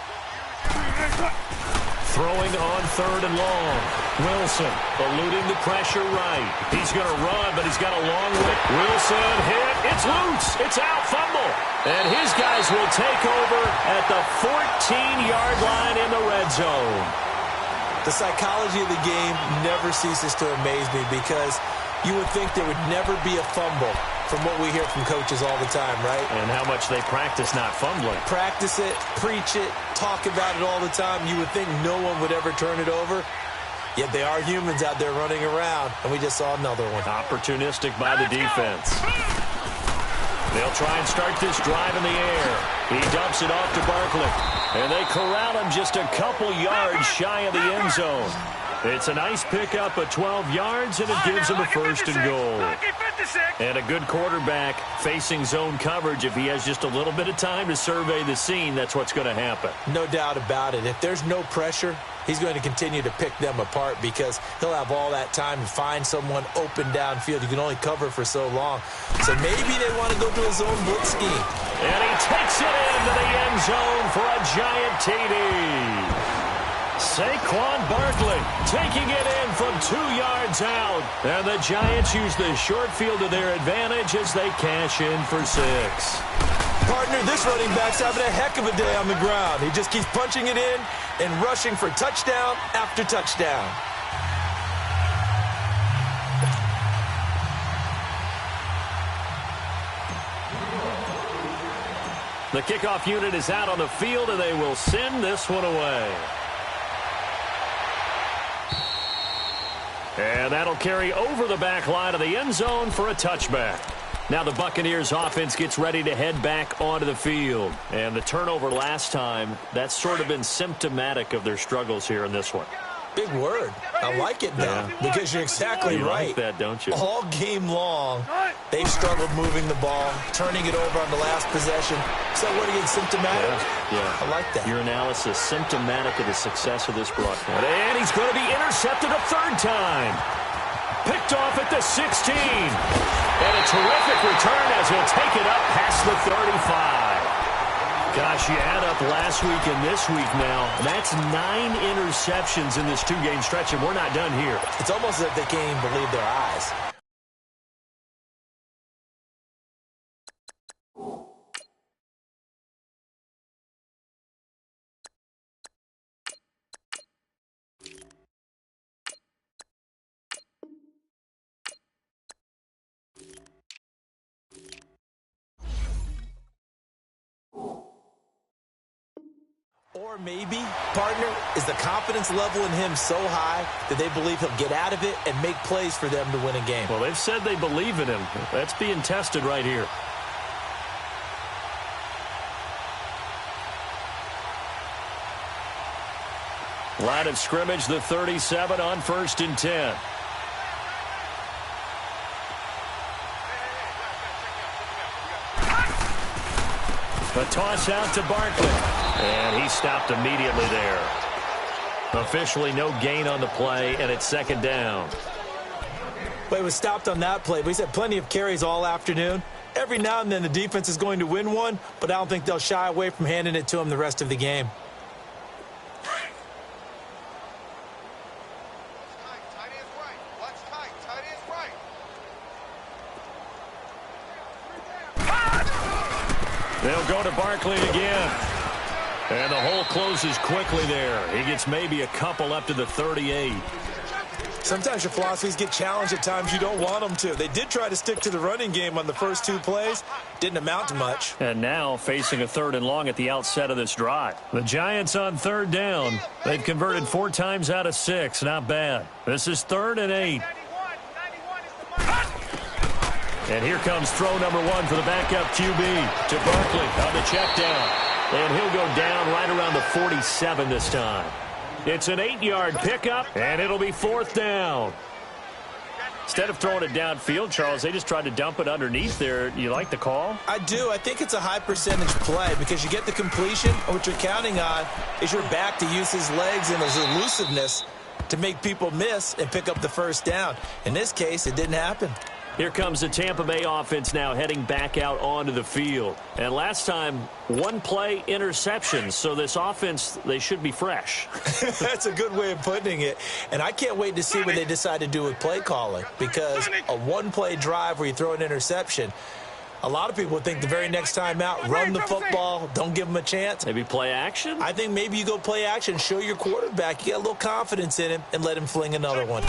Throwing on 3rd and long. Wilson eluding the pressure right. He's going to run, but he's got a long way. Wilson hit. It's loose. It's out. Fumble. And his guys will take over at the 14-yard line in the red zone. The psychology of the game never ceases to amaze me because you would think there would never be a fumble from what we hear from coaches all the time, right? And how much they practice not fumbling. Practice it, preach it, talk about it all the time. You would think no one would ever turn it over. Yet they are humans out there running around, and we just saw another one. Opportunistic by the defense. They'll try and start this drive in the air. He dumps it off to Barkley. And they corral him just a couple yards shy of the end zone. It's a nice pickup of 12 yards, and it gives him a 1st and goal. And a good quarterback facing zone coverage. If he has just a little bit of time to survey the scene, that's what's going to happen. No doubt about it. If there's no pressure, he's going to continue to pick them apart because he'll have all that time to find someone open downfield. You can only cover for so long. So maybe they want to go to a zone blitz scheme. And he takes it into the end zone for a giant TD. Saquon Barkley taking it in from 2 yards out. And the Giants use the short field to their advantage as they cash in for 6. Partner, this running back's having a heck of a day on the ground. He just keeps punching it in and rushing for touchdown after touchdown. The kickoff unit is out on the field, and they will send this one away. And that'll carry over the back line of the end zone for a touchback. Now the Buccaneers offense gets ready to head back onto the field. And the turnover last time, that's sort of been symptomatic of their struggles here in this one. Big word. I like it now because you're exactly right. You like that, don't you? All game long, they've struggled moving the ball, turning it over on the last possession. So what are you, symptomatic? Yeah. I like that. Your analysis, symptomatic of the success of this broadcast. And he's going to be intercepted a 3rd time. Picked off at the 16. And a terrific return as he'll take it up past the 35. Gosh, you add up last week and this week now. That's 9 interceptions in this 2-game stretch, and we're not done here. It's almost as if they can't even believe their eyes. Or maybe, partner, is the confidence level in him so high that they believe he'll get out of it and make plays for them to win a game. Well, they've said they believe in him. That's being tested right here. Line of scrimmage, the 37 on 1st and 10. A toss out to Barkley. And he stopped immediately there. Officially no gain on the play, and it's 2nd down. But it was stopped on that play, but he's had plenty of carries all afternoon. Every now and then the defense is going to win one, but I don't think they'll shy away from handing it to him the rest of the game. They'll go to Barkley again. And the hole closes quickly there. He gets maybe a couple up to the 38. Sometimes your philosophies get challenged at times you don't want them to. They did try to stick to the running game on the first 2 plays. Didn't amount to much. And now facing a 3rd and long at the outset of this drive. The Giants on 3rd down. They've converted 4 times out of 6. Not bad. This is 3rd and 8. And here comes throw number 1 for the backup QB to Barkley on the check down. And he'll go down right around the 47 this time. It's an 8-yard pickup, and it'll be 4th down. Instead of throwing it downfield, Charles, they just tried to dump it underneath there. You like the call? I do. I think it's a high percentage play because you get the completion, and what you're counting on is your back to use his legs and his elusiveness to make people miss and pick up the 1st down. In this case, it didn't happen. Here comes the Tampa Bay offense now heading back out onto the field. And last time, 1-play interception. So this offense, they should be fresh. That's a good way of putting it. And I can't wait to see what they decide to do with play calling. Because a 1-play drive where you throw an interception, a lot of people would think the very next time out, run the football, don't give them a chance. Maybe play action? I think maybe you go play action, show your quarterback, you get a little confidence in him, and let him fling another one.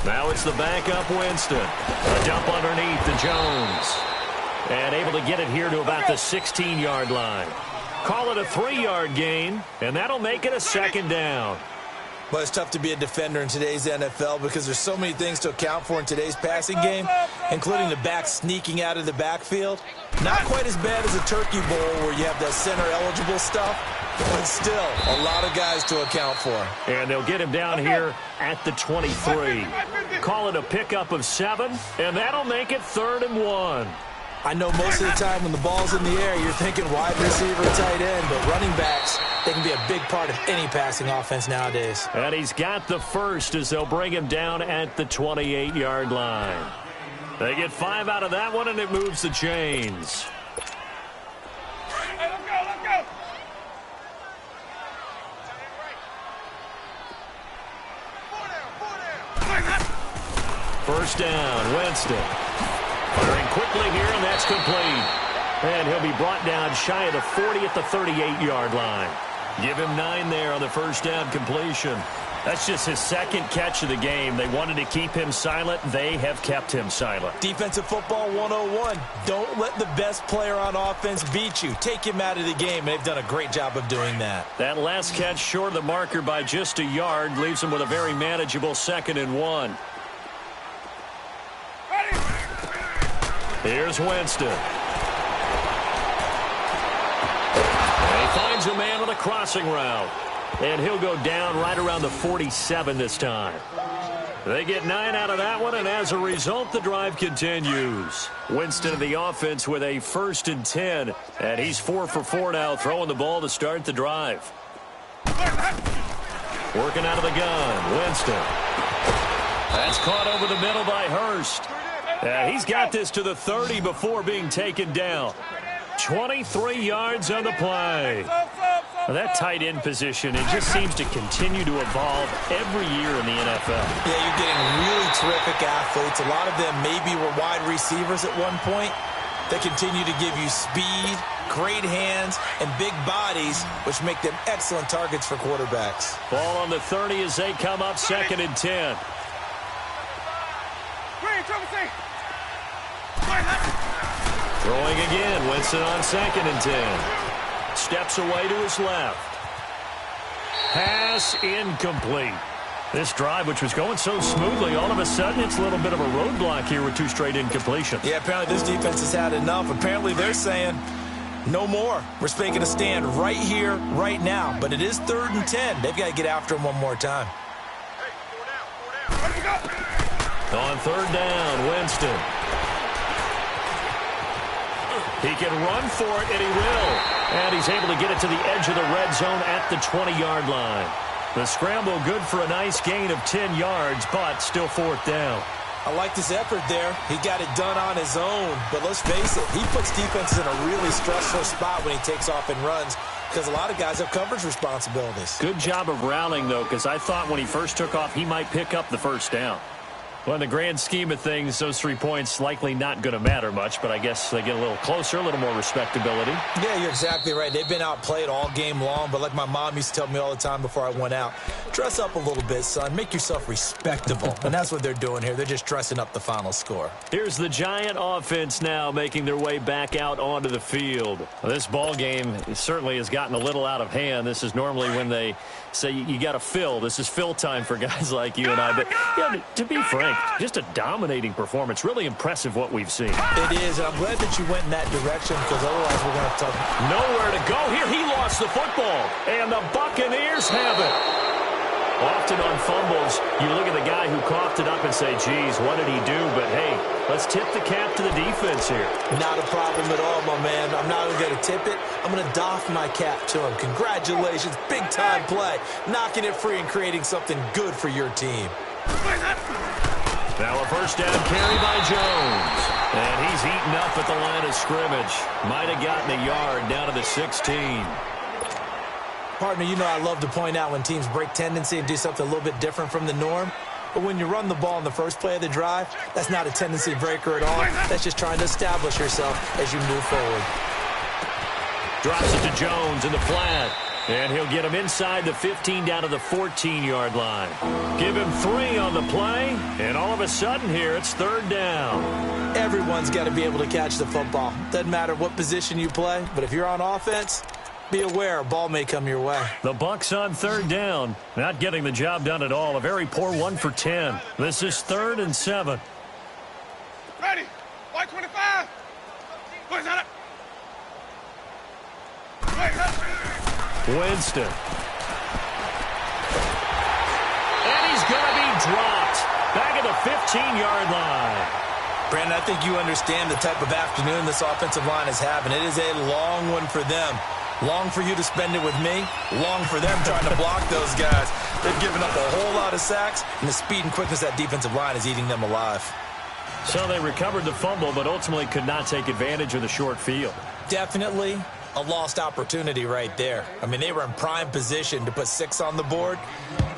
Now it's the backup Winston. A dump underneath to Jones. And able to get it here to about the 16-yard line. Call it a 3-yard gain, and that'll make it a 2nd down. Well, it's tough to be a defender in today's NFL because there's so many things to account for in today's passing game, including the back sneaking out of the backfield. Not quite as bad as a turkey bowl where you have that center-eligible stuff, but still a lot of guys to account for. And they'll get him down here at the 23. Call it a pickup of 7, and that'll make it 3rd and 1. I know most of the time when the ball's in the air, you're thinking wide receiver, tight end, but running backs, they can be a big part of any passing offense nowadays. And he's got the first as they'll bring him down at the 28-yard line. They get 5 out of that one, and it moves the chains. Hey, let's go. First down, Winston. Firing quickly here, and that's complete. And he'll be brought down shy of the 40 at the 38-yard line. Give him 9 there on the first down completion. That's just his 2nd catch of the game. They wanted to keep him silent. They have kept him silent. Defensive football 101. Don't let the best player on offense beat you. Take him out of the game. They've done a great job of doing that. That last catch short of the marker by just a yard leaves him with a very manageable 2nd and 1. Here's Winston. And he finds a man on a crossing route. And he'll go down right around the 47 this time. They get 9 out of that one, and as a result, the drive continues. Winston of the offense with a 1st and 10. And he's 4 for 4 now, throwing the ball to start the drive. Working out of the gun, Winston. That's caught over the middle by Hurst. He's got this to the 30 before being taken down. 23 yards on the play. Well, that tight end position, it just seems to continue to evolve every year in the NFL. Yeah, you're getting really terrific athletes. A lot of them maybe were wide receivers at one point. They continue to give you speed, great hands, and big bodies, which make them excellent targets for quarterbacks. Ball on the 30 as they come up 2nd and 10. Throwing again, Winston on 2nd and 10. Steps away to his left. Pass incomplete. This drive, which was going so smoothly, all of a sudden it's a little bit of a roadblock here with 2 straight incompletions. Yeah, apparently this defense has had enough. Apparently they're saying no more. We're making a stand right here, right now. But it is 3rd and 10. They've got to get after him one more time. On 3rd down, Winston. He can run for it, and he will. And he's able to get it to the edge of the red zone at the 20-yard line. The scramble good for a nice gain of 10 yards, but still 4th down. I like this effort there. He got it done on his own. But let's face it, he puts defenses in a really stressful spot when he takes off and runs because a lot of guys have coverage responsibilities. Good job of rallying, though, because I thought when he first took off, he might pick up the 1st down. Well, in the grand scheme of things, those 3 points likely not going to matter much, but I guess they get a little closer, a little more respectability. Yeah, you're exactly right. They've been outplayed all game long, but like my mom used to tell me all the time before I went out, dress up a little bit, son. Make yourself respectable. And that's what they're doing here. They're just dressing up the final score. Here's the Giant offense now making their way back out onto the field. Well, this ball game certainly has gotten a little out of hand. This is normally when they say you got to fill. This is fill time for guys like you and I. But yeah, to be frank, just a dominating performance. Really impressive what we've seen. It is, and I'm glad that you went in that direction because otherwise we're going to have to... Nowhere to go here. He lost the football, and the Buccaneers have it. Often on fumbles, you look at the guy who coughed it up and say, geez, what did he do? But, hey, let's tip the cap to the defense here. Not a problem at all, my man. I'm not even going to tip it. I'm going to doff my cap to him. Congratulations. Big-time play. Knocking it free and creating something good for your team. Now a 1st down carry by Jones. And he's eaten up at the line of scrimmage. Might have gotten a yard down to the 16. Partner, you know I love to point out when teams break tendency and do something a little bit different from the norm. But when you run the ball in the first play of the drive, that's not a tendency breaker at all. That's just trying to establish yourself as you move forward. Drops it to Jones in the flat. And he'll get him inside the 15 down to the 14-yard line. Give him 3 on the play, and all of a sudden here it's 3rd down. Everyone's got to be able to catch the football. Doesn't matter what position you play, but if you're on offense, be aware a ball may come your way. The Bucs on 3rd down. Not getting the job done at all. A very poor 1 for 10. This is 3rd and 7. Ready. White 25. Where's that? Winston. And he's going to be dropped. Back at the 15-yard line. Brandon, I think you understand the type of afternoon this offensive line is having. It is a long one for them. Long for you to spend it with me. Long for them trying to block those guys. They've given up a whole lot of sacks, and the speed and quickness of that defensive line is eating them alive. So they recovered the fumble, but ultimately could not take advantage of the short field. Definitely a lost opportunity right there. I mean, they were in prime position to put 6 on the board,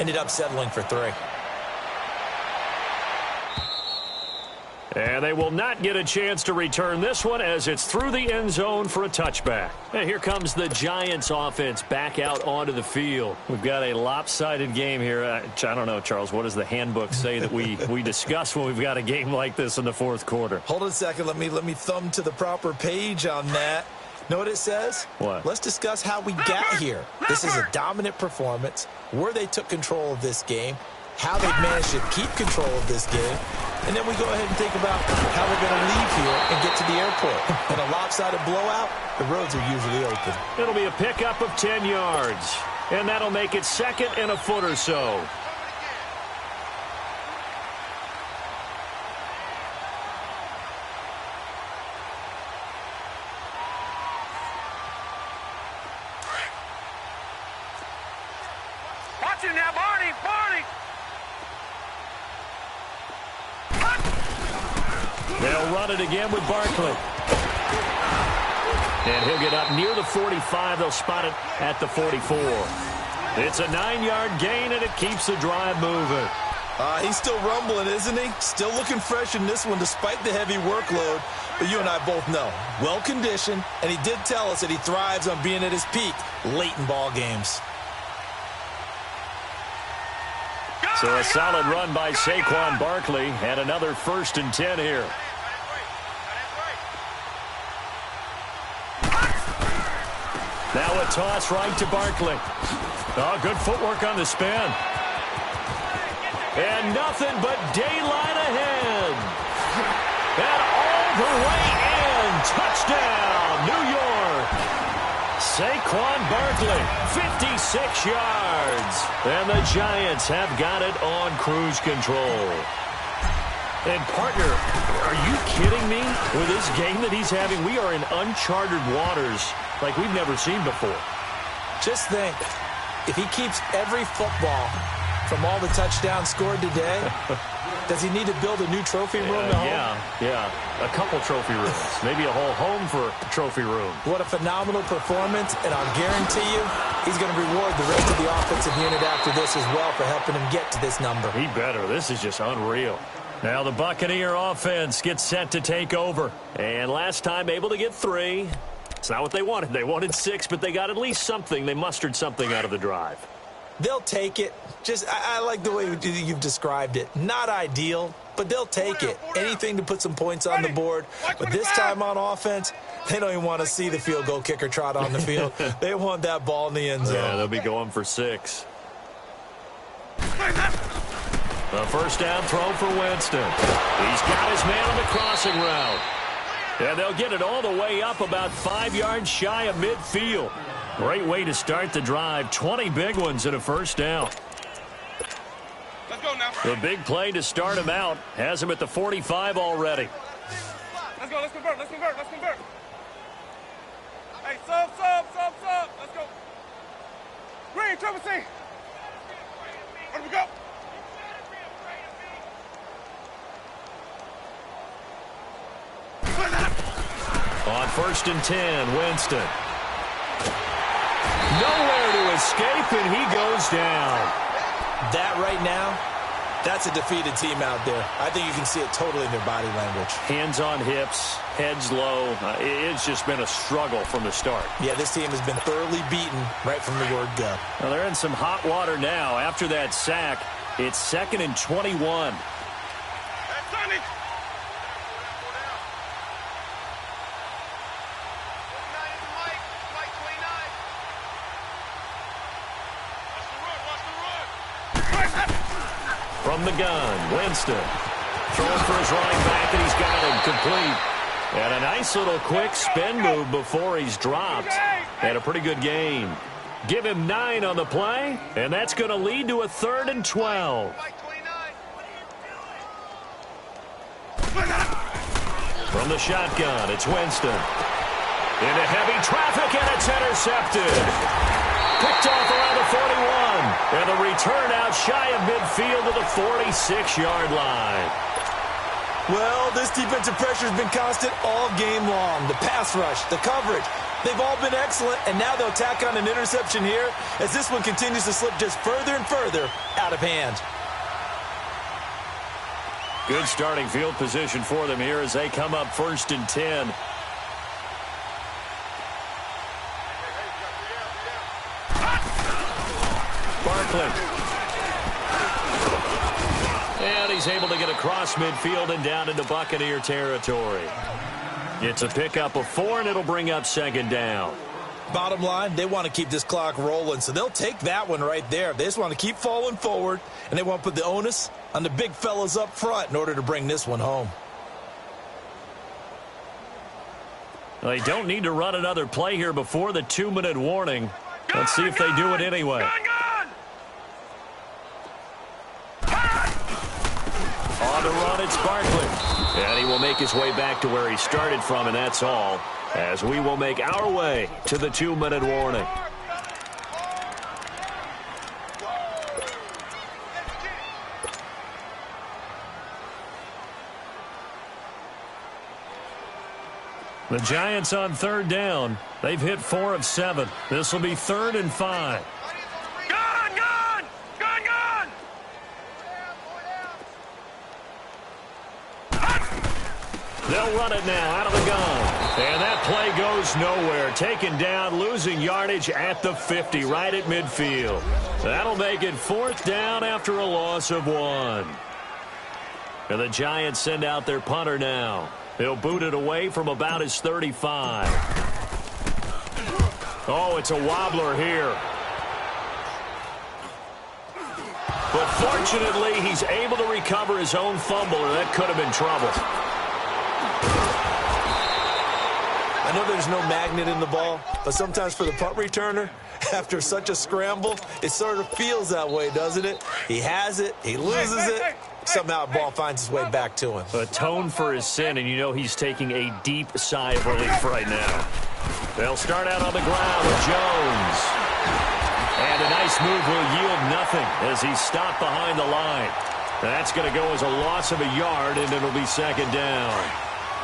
ended up settling for 3. And they will not get a chance to return this one as it's through the end zone for a touchback. And here comes the Giants offense back out onto the field. We've got a lopsided game here. I don't know, Charles, what does the handbook say that we discuss when we've got a game like this in the 4th quarter? Hold on a second. Let me thumb to the proper page on that. Know what it says? What? Let's discuss how we got here. This is a dominant performance, where they took control of this game, how they've managed to keep control of this game, and then we go ahead and think about how we're going to leave here and get to the airport. In a lopsided blowout, the roads are usually open. It'll be a pickup of 10 yards, and that'll make it 2nd and a foot or so. Watch it now, Barney. They'll run it again with Barkley. And he'll get up near the 45. They'll spot it at the 44. It's a 9-yard gain, and it keeps the drive moving. He's still rumbling, isn't he? Still looking fresh in this one despite the heavy workload. But you and I both know, well-conditioned, and he did tell us that he thrives on being at his peak late in ball games. So a solid run by Saquon Barkley, and another 1st and 10 here. Now a toss right to Barkley. Oh, good footwork on the spin. And nothing but daylight ahead. And all the way in. Touchdown, New York. Saquon Barkley, 56 yards. And the Giants have got it on cruise control. And, partner, are you kidding me? With this game that he's having, we are in uncharted waters like we've never seen before. Just think, if he keeps every football from all the touchdowns scored today, does he need to build a new trophy room at home? Yeah. A couple trophy rooms. Maybe a whole home for a trophy room. What a phenomenal performance, and I'll guarantee you he's going to reward the rest of the offensive unit after this as well for helping him get to this number. He better. This is just unreal. Now the Buccaneer offense gets set to take over. And last time able to get 3. It's not what they wanted. They wanted 6, but they got at least something. They mustered something out of the drive. They'll take it. I like the way you've described it. Not ideal, but they'll take it. Anything to put some points on the board. But this time on offense, they don't even want to see the field goal kicker trot on the field. They want that ball in the end zone. Yeah, they'll be going for 6. The first down throw for Winston. He's got his man on the crossing route. And they'll get it all the way up about 5 yards shy of midfield. Great way to start the drive. 20 big ones and a first down. Let's go now. The big play to start him out has him at the 45 already. Let's go. Let's convert. Hey, sub. Let's go. Green, triple C. Where do we go? On 1st and 10, Winston. Nowhere to escape, and he goes down. That right now, that's a defeated team out there. I think you can see it totally in their body language. Hands on hips, heads low. It's just been a struggle from the start. Yeah, this team has been thoroughly beaten right from the word go. Well, they're in some hot water now. After that sack, it's 2nd and 21. Hey, Sonny. From the gun, Winston. Throwing for his running back, and he's got him complete. And a nice little quick spin move before he's dropped. And a pretty good gain. Give him 9 on the play, and that's going to lead to a 3rd and 12. From the shotgun, it's Winston. Into heavy traffic, and it's intercepted. Picked off around the 41. And the return out shy of midfield to the 46-yard line. Well, this defensive pressure has been constant all game long. The pass rush, the coverage, they've all been excellent, and now they'll tack on an interception here as this one continues to slip just further and further out of hand. Good starting field position for them here as they come up 1st and 10. Barkley. And he's able to get across midfield and down into Buccaneer territory. It's a pickup of 4, and it'll bring up 2nd down. Bottom line, they want to keep this clock rolling, so they'll take that one right there. They just want to keep falling forward, and they want to put the onus on the big fellas up front in order to bring this one home. They don't need to run another play here before the 2-minute warning. Let's see if they do it anyway. On the run, it's Barkley. And he will make his way back to where he started from, and that's all, as we will make our way to the 2-minute warning. The Giants on third down. They've hit 4 of 7. This will be 3rd and 5. They'll run it now out of the gun. And that play goes nowhere. Taken down, losing yardage at the 50, right at midfield. That'll make it 4th down after a loss of 1. And the Giants send out their punter now. He'll boot it away from about his 35. Oh, it's a wobbler here. But fortunately, he's able to recover his own fumble, or that could have been trouble. I know there's no magnet in the ball, but sometimes for the punt returner, after such a scramble, it sort of feels that way, doesn't it? He has it, he loses it, somehow the ball finds its way back to him. Atone for his sin, and you know he's taking a deep sigh of relief right now. They'll start out on the ground with Jones. And a nice move will yield nothing as he's stopped behind the line. That's going to go as a loss of a yard, and it'll be 2nd down.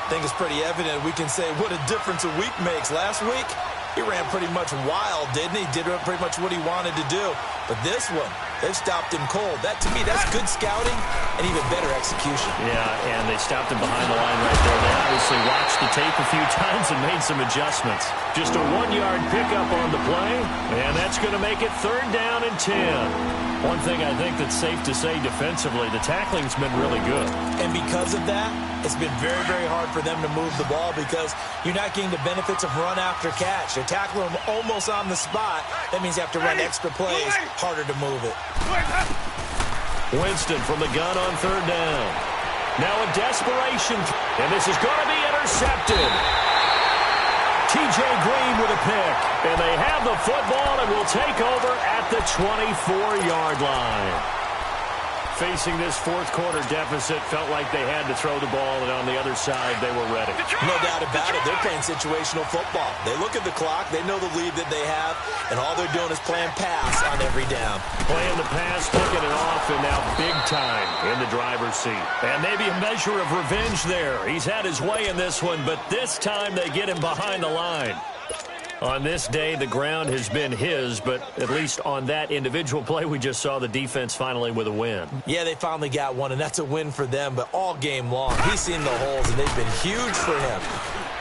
I think it's pretty evident. We can say what a difference a week makes. Last week, he ran pretty much wild, didn't he? Did pretty much what he wanted to do. But this one, they've stopped him cold. That, to me, that's good scouting and even better execution. Yeah, and they stopped him behind the line right there. They obviously watched the tape a few times and made some adjustments. Just a 1-yard pickup on the play, and that's going to make it 3rd down and 10. One thing I think that's safe to say defensively, the tackling's been really good. And because of that, it's been very, very hard for them to move the ball because you're not getting the benefits of run after catch. They're tackling them almost on the spot. That means you have to run extra plays, harder to move it. Winston from the gun on 3rd down. Now a desperation, and this is going to be intercepted. T.J. Green with a pick, and they have the football and will take over at the 24-yard line. Facing this 4th quarter deficit, felt like they had to throw the ball, and on the other side, they were ready. No doubt about it. They're playing situational football. They look at the clock. They know the lead that they have, and all they're doing is playing pass on every down. Playing the pass, kicking it off, and now big time in the driver's seat. And maybe a measure of revenge there. He's had his way in this one, but this time they get him behind the line. On this day, the ground has been his, but at least on that individual play, we just saw the defense finally with a win. Yeah, they finally got one, and that's a win for them, but all game long, he's seen the holes, and they've been huge for him.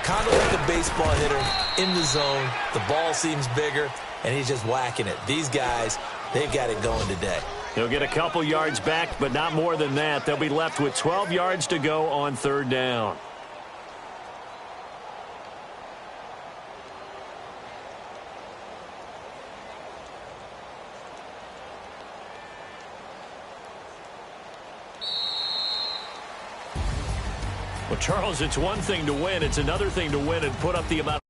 Kind of like a baseball hitter in the zone. The ball seems bigger, and he's just whacking it. These guys, they've got it going today. They'll get a couple yards back, but not more than that. They'll be left with 12 yards to go on 3rd down. Well, Charles, it's one thing to win. It's another thing to win and put up the amount